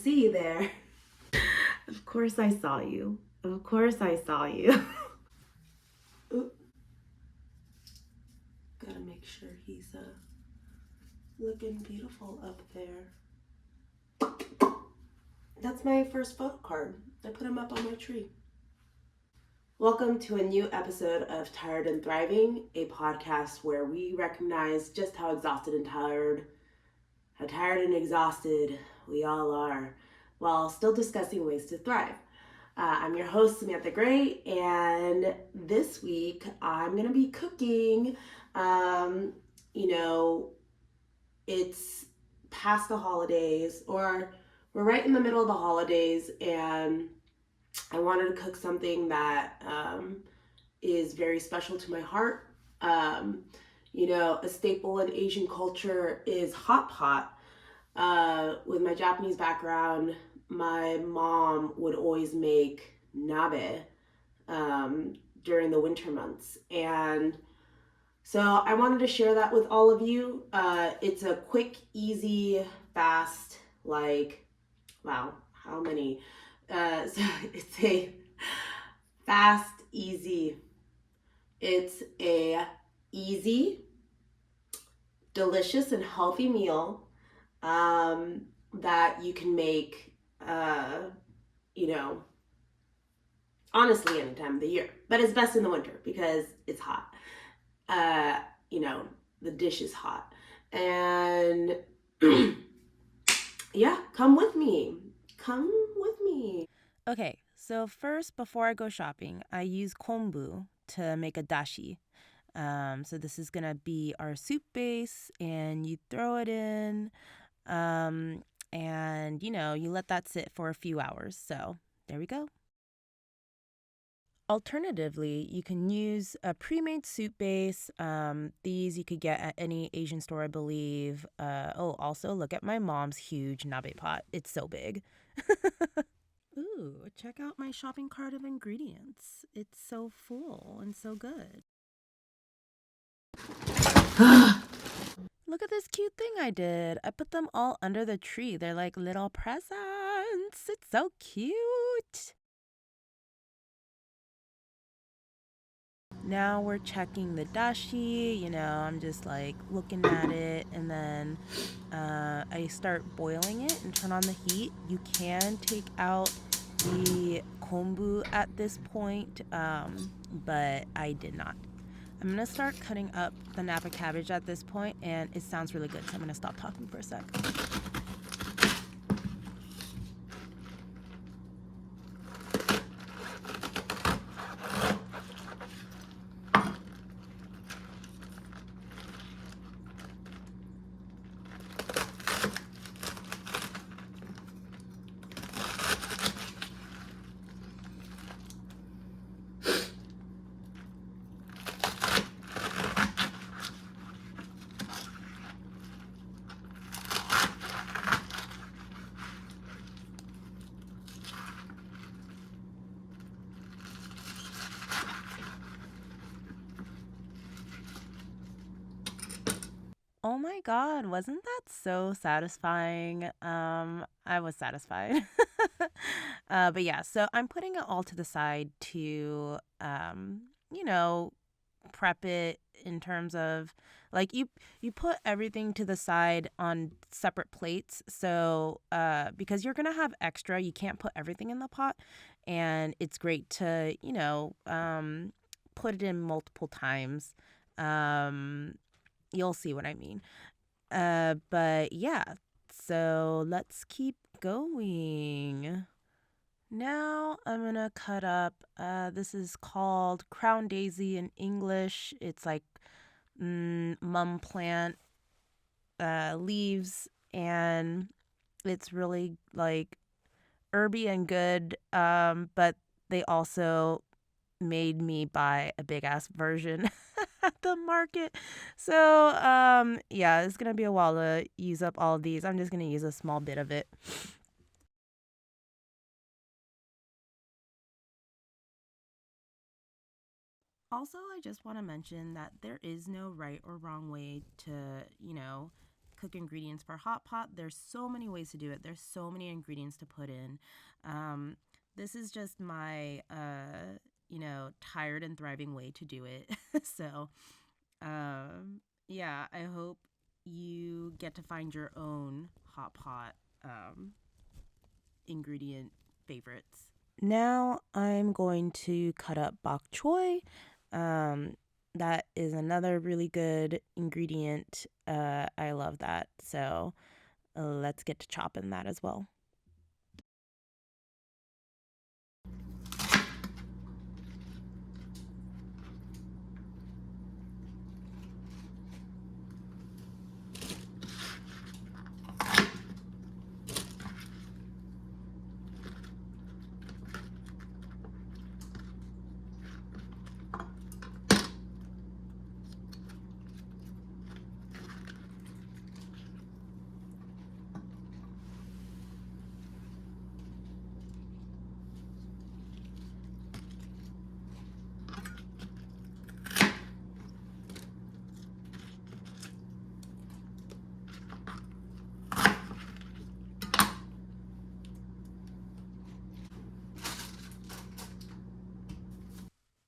see you there. Of course I saw you. Of course I saw you. Oop. Gotta make sure he's looking beautiful up there. That's my first photo card. I put him up on my tree. Welcome to a new episode of Tired and Thriving, a podcast where we recognize just how exhausted and tired and exhausted we all are, while still discussing ways to thrive. I'm your host, Samantha Gray, and this week I'm going to be cooking. It's past the holidays, or we're right in the middle of the holidays, and I wanted to cook something that is very special to my heart. A staple in Asian culture is hot pot. With my Japanese background, my mom would always make nabe during the winter months. And so I wanted to share that with all of you. It's a quick, easy, fast, how many? So it's a fast, easy. It's a easy, delicious, and healthy meal that you can make, honestly, any time of the year. But it's best in the winter because it's hot. Uh, the dish is hot. And yeah, come with me. Come with me. Okay, so first, before I go shopping, I use kombu to make a dashi. So this is gonna be our soup base, and you throw it in, and you let that sit for a few hours. So there we go. Alternatively, you can use a pre-made soup base. These you could get at any Asian store, I believe. Also look at my mom's huge nabe pot. It's so big. Ooh, check out my shopping cart of ingredients. It's so full and so good. Look at this cute thing I did. I put them all under the tree. They're like little presents. It's so cute. Now we're checking the dashi. I'm just like looking at it, and then I start boiling it and turn on the heat. You can take out the kombu at this point, but I did not. I'm gonna start cutting up the napa cabbage at this point, and it sounds really good, so I'm gonna stop talking for a sec. Oh my God, wasn't that so satisfying? I was satisfied. But yeah, so I'm putting it all to the side to, prep it in terms of like you put everything to the side on separate plates. So, because you're gonna have extra, you can't put everything in the pot, and it's great to, put it in multiple times. Um, You'll see what I mean. But yeah, so let's keep going. Now I'm gonna cut up. This is called crown daisy in English. It's like mum plant leaves, and it's really like herby and good. But they also made me buy a big ass version at the market. So, yeah, it's gonna be a while to use up all of these. I'm just gonna use a small bit of it. Also, I just want to mention that there is no right or wrong way to, cook ingredients for hot pot. There's so many ways to do it. There's so many ingredients to put in. Um, this is just my, tired and thriving way to do it. So, yeah, I hope you get to find your own hot pot ingredient favorites. Now I'm going to cut up bok choy. Um, that is another really good ingredient. I love that. So let's get to chopping that as well.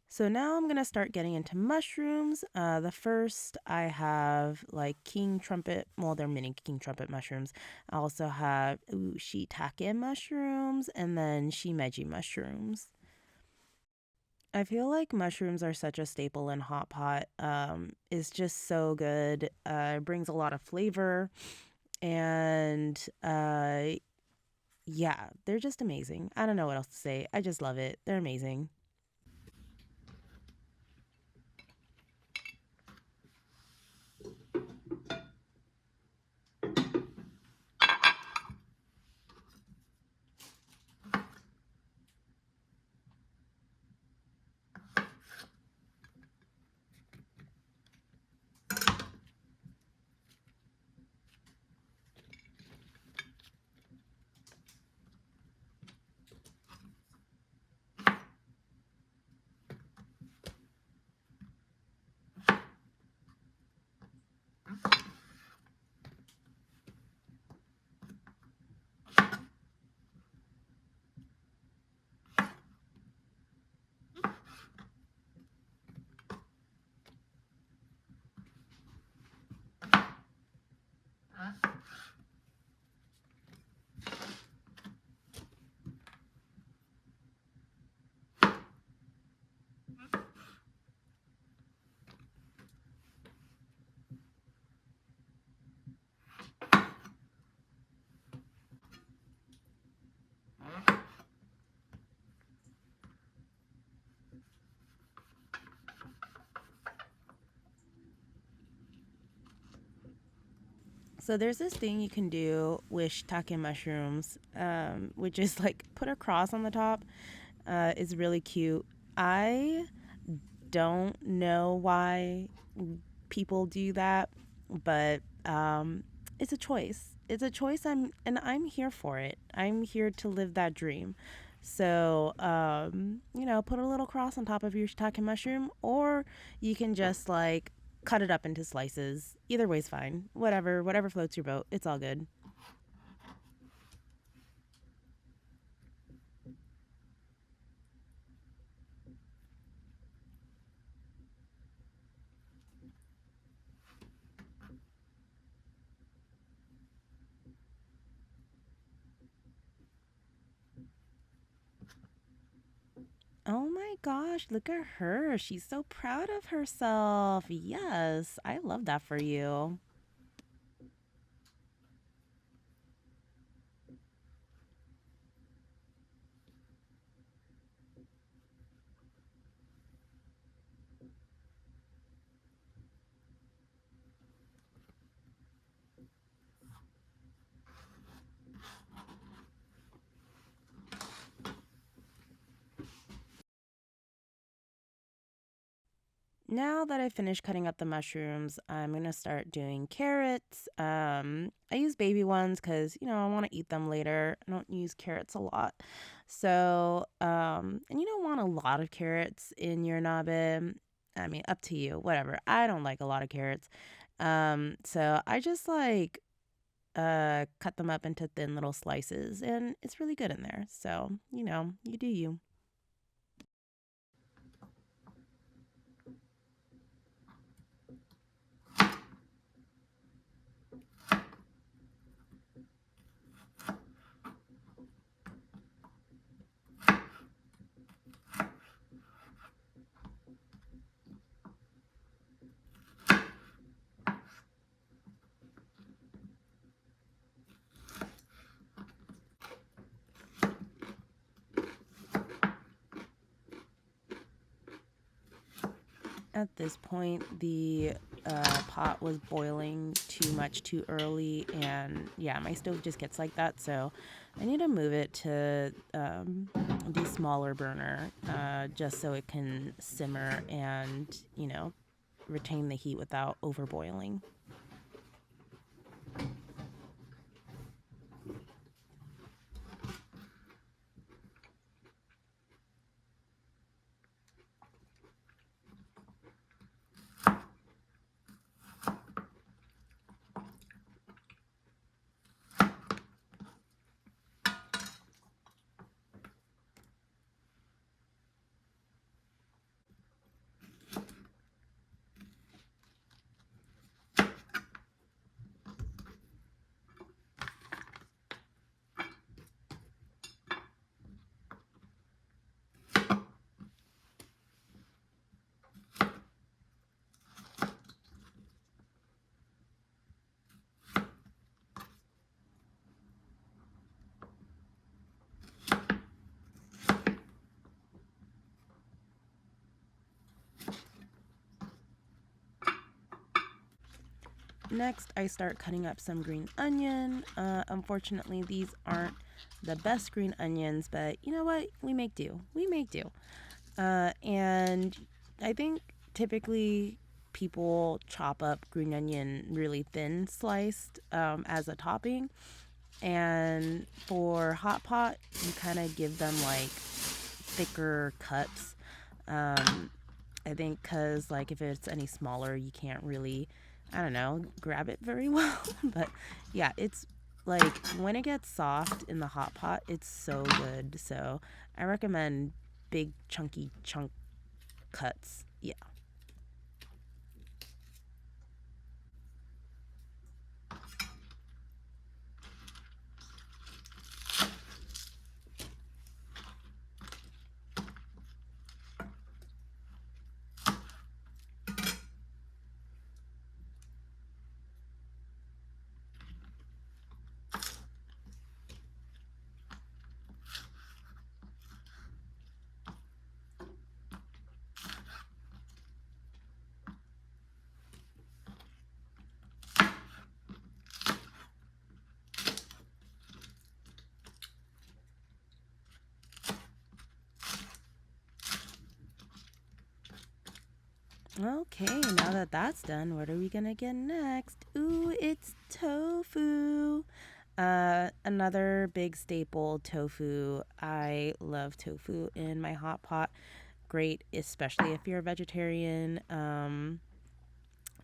So now I'm gonna start getting into mushrooms. The first I have like king trumpet. Well, they're mini king trumpet mushrooms. I also have shiitake mushrooms and then shimeji mushrooms. I feel like mushrooms are such a staple in hot pot. It's just so good. It brings a lot of flavor, and yeah, they're just amazing. I don't know what else to say. I just love it. They're amazing. So there's this thing you can do with shiitake mushrooms, which is like put a cross on the top. It's really cute. I don't know why people do that, but it's a choice. It's a choice. I'm here for it. I'm here to live that dream. So, put a little cross on top of your shiitake mushroom, or you can just like cut it up into slices. Either way's fine. Whatever floats your boat. It's all good. Oh my gosh, look at her. She's so proud of herself. Yes, I love that for you. Now that I finished cutting up the mushrooms, I'm going to start doing carrots. I use baby ones because, I want to eat them later. I don't use carrots a lot. So, and you don't want a lot of carrots in your nabe. I mean, up to you, whatever. I don't like a lot of carrots. So I just like cut them up into thin little slices, and it's really good in there. So, you do you. At this point, the pot was boiling too much too early, and yeah, my stove just gets like that. So I need to move it to the smaller burner, just so it can simmer and retain the heat without overboiling. Next, I start cutting up some green onion. Unfortunately, these aren't the best green onions, but you know what? We make do. We make do. And I think typically people chop up green onion really thin sliced as a topping. And for hot pot, you kind of give them like thicker cuts. Um, I think because like if it's any smaller, you can't really, I don't know, grab it very well. But yeah, it's like when it gets soft in the hot pot, it's so good. So I recommend big chunky chunk cuts. Yeah. Okay, now that that's done, what are we gonna get next? Ooh, it's tofu. Another big staple, tofu. I love tofu in my hot pot. Great, especially if you're a vegetarian.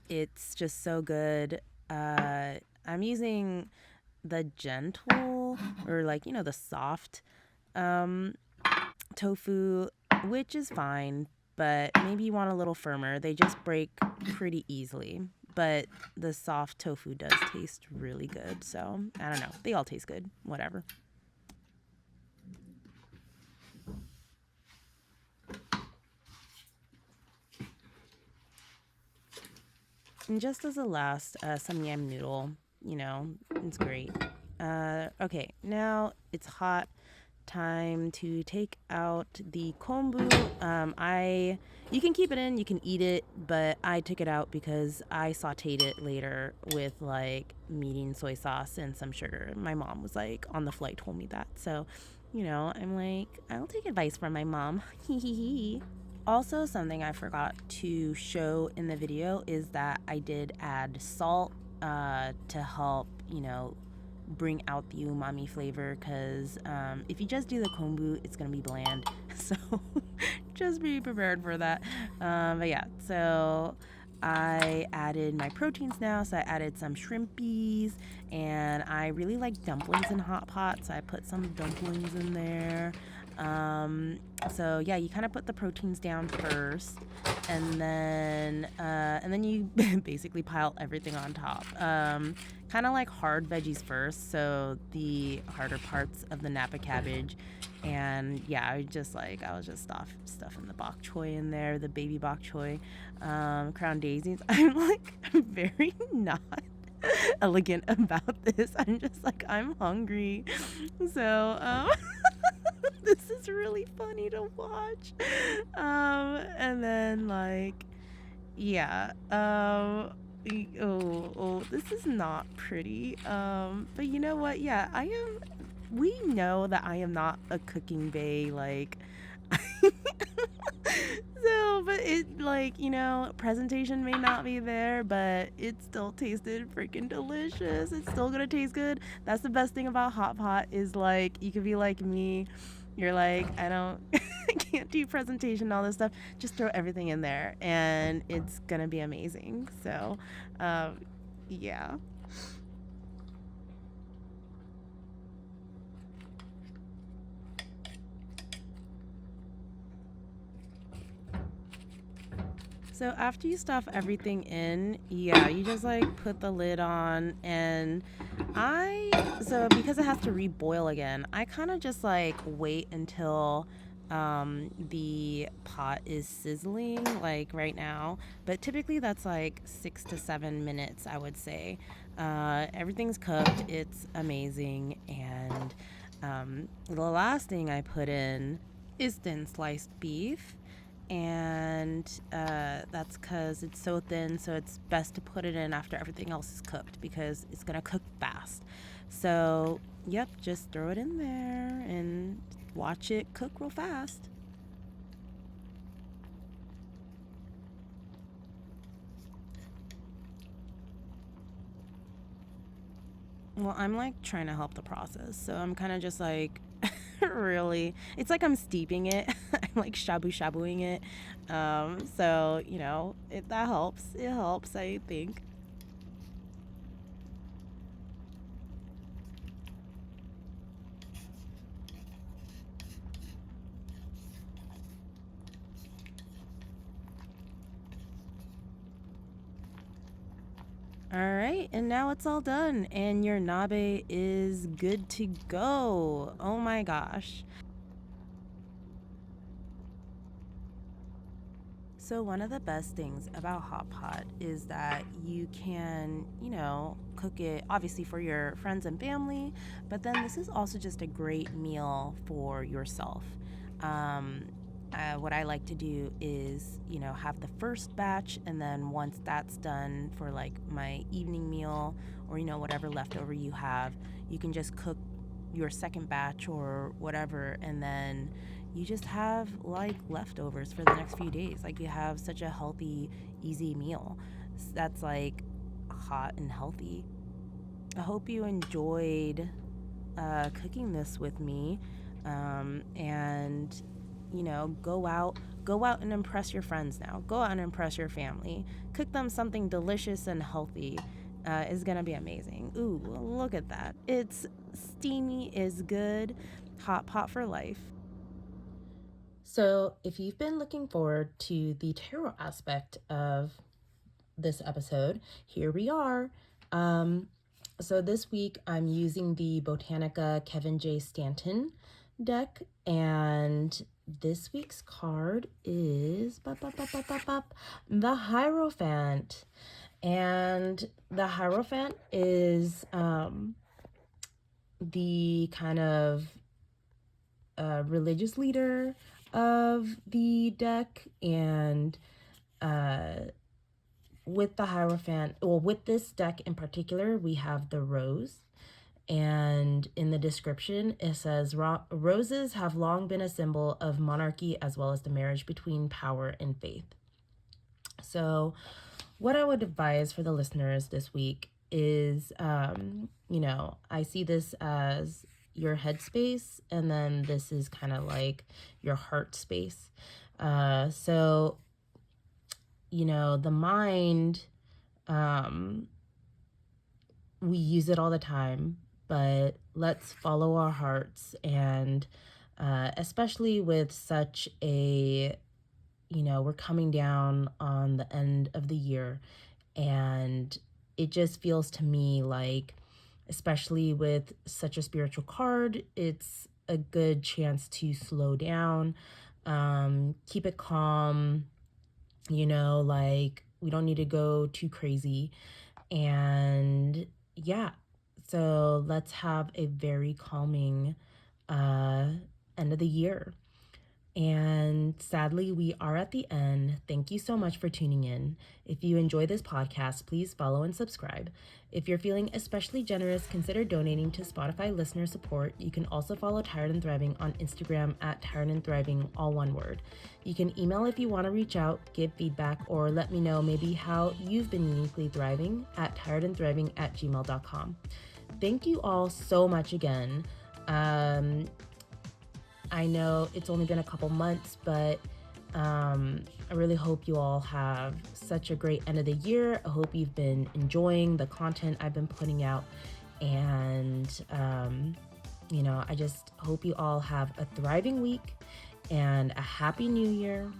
It's just so good. I'm using the gentle or like, the soft um, tofu, which is fine, but maybe you want a little firmer. They just break pretty easily. But the soft tofu does taste really good. So I don't know. They all taste good. Whatever. And just as a last, some yam noodle. It's great. Okay, now it's hot. Time to take out the kombu. You can keep it in, you can eat it, but I took it out because I sauteed it later with like meat, soy sauce, and some sugar. My mom was like on the flight told me that, so I'm like I'll take advice from my mom. Also, something I forgot to show in the video is that I did add salt to help, bring out the umami flavor because if you just do the kombu, it's going to be bland. So just be prepared for that. But yeah, so I added my proteins now, so I added some shrimpies, and I really like dumplings in hot pot, so I put some dumplings in there. So yeah, you kind of put the proteins down first, and then you basically pile everything on top. Kind of like hard veggies first, so the harder parts of the Napa cabbage, and yeah, I was just stuffing the bok choy in there, the baby bok choy, crown daisies. I'm very not elegant about this. I'm just like, I'm hungry, so this is really funny to watch. And then like, yeah, oh, this is not pretty. But you know what? Yeah, I am. We know that I am not a cooking bae. Like, so, but it, like, presentation may not be there, but it still tasted freaking delicious. It's still gonna taste good. That's the best thing about hot pot is like you could be like me. You're like, I don't, I can't do presentation, all this stuff. Just throw everything in there, and it's gonna be amazing. So, um, yeah. So after you stuff everything in, yeah, you just like put the lid on, and because it has to reboil again, I kind of just like wait until the pot is sizzling like right now, but typically that's like 6 to 7 minutes, I would say. Everything's cooked, it's amazing, and the last thing I put in is thin sliced beef, and that's because it's so thin, so it's best to put it in after everything else is cooked because it's gonna cook fast. So yep, just throw it in there and watch it cook real fast. Well, I'm like trying to help the process, so I'm kind of just like really, it's like I'm steeping it. I'm like shabu shabuing it. So that helps. It helps, I think. All right, and now it's all done, and your nabe is good to go. Oh my gosh. So, one of the best things about hot pot is that you can, cook it obviously for your friends and family, but then this is also just a great meal for yourself. Um, what I like to do is, have the first batch, and then once that's done for like my evening meal or, whatever leftover you have, you can just cook your second batch or whatever, and then you just have like leftovers for the next few days. Like you have such a healthy, easy meal that's like hot and healthy. I hope you enjoyed cooking this with me, and go out and impress your friends now. Go out and impress your family. Cook them something delicious and healthy. Is gonna be amazing. Ooh, look at that. It's steamy is good. Hot pot for life. So, if you've been looking forward to the tarot aspect of this episode, here we are. Um, so, this week I'm using the Botanica Kevin J. Stanton deck, and this week's card is the Hierophant. And the Hierophant is the kind of religious leader of the deck, and with the Hierophant, well, with this deck in particular, we have the rose. And in the description, it says roses have long been a symbol of monarchy as well as the marriage between power and faith. So, what I would advise for the listeners this week is, I see this as your headspace, and then this is kind of like your heart space. So the mind, um, we use it all the time, but let's follow our hearts. And especially with such a, we're coming down on the end of the year, and it just feels to me like, especially with such a spiritual card, it's a good chance to slow down, keep it calm, like we don't need to go too crazy. And yeah, so let's have a very calming uh, end of the year. And sadly, we are at the end. Thank you so much for tuning in. If you enjoy this podcast, please follow and subscribe. If you're feeling especially generous, consider donating to Spotify listener support. You can also follow Tired and Thriving on Instagram at Tired and Thriving, all one word. You can email if you want to reach out, give feedback, or let me know maybe how you've been uniquely thriving at tiredandthriving@gmail.com. Thank you all so much again. I know it's only been a couple months, but I really hope you all have such a great end of the year. I hope you've been enjoying the content I've been putting out. And, I just hope you all have a thriving week and a happy new year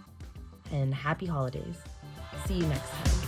and happy holidays. See you next time.